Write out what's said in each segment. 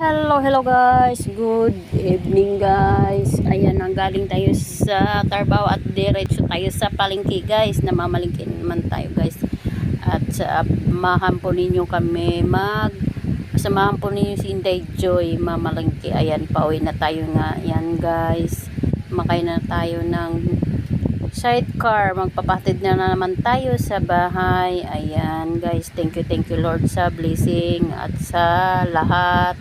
Hello guys. Good evening guys. Ayan, galing tayo sa trabaho at diretso tayo sa palengke guys. Namamalengke naman tayo guys. At samahan po ninyo kami samahan po ninyo si Inday Joy mamalengke. Ayan, pauwi na tayo nga. Ayan guys. Makain na tayo ng sidecar. Magpapatid na naman tayo sa bahay. Ayan guys. Thank you Lord sa blessing at sa lahat.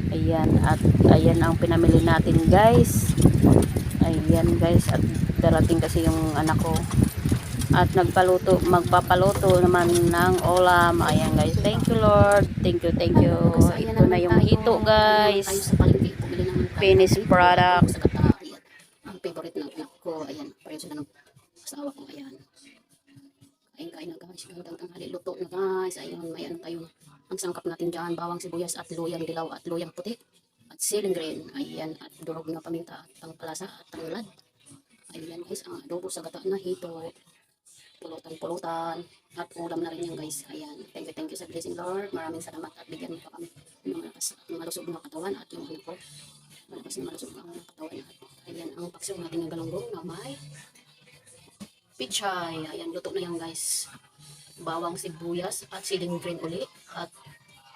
Ayan, at ayan ang pinamili natin guys. Ayan guys, at darating kasi yung anak ko at magpapaluto naman ng ulam. Ayan guys, thank you Lord, thank you. Ito na yung hito guys, finished product. Ang favorite ng anak ko. Ayan, pareho sila ng asawa ko. Ayan, kain na guys, gandang tanghali, luto na guys. Ayan, may ano tayong ang sangkap natin dyan, bawang sibuyas at luyang dilaw at luyang puti at siling green. Ayan, at durog na paminta at tangpalasa at tanglad. Ayan guys, ang adobo sa gata na hito, pulutan at ulam na rin yan guys. Ayan, thank you sa blessing Lord. Maraming salamat at bigyan mo pa kami ng malakas at malusog na katawan at yung ano ko malakas na malusog na katawan. At ayan ang paksiw natin ng galunggong na may pichay. Ayan, luto na yan guys. Bawang sibuyas at siling green uli at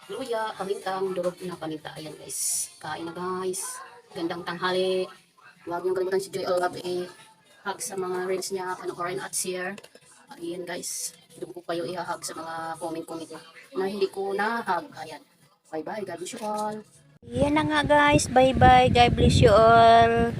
luya, pamintang, durog na paminta. Ayan guys, kain na guys. Gandang tanghali. Huwag niyong kalimutan si Joy Olab hug sa mga reels niya, panoorin at share. Ayan guys, doon ko kayo i-hug sa mga comment na hindi ko na-hug. Ayan, bye bye, God bless you all. Ayan na nga guys, bye bye, God bless you all.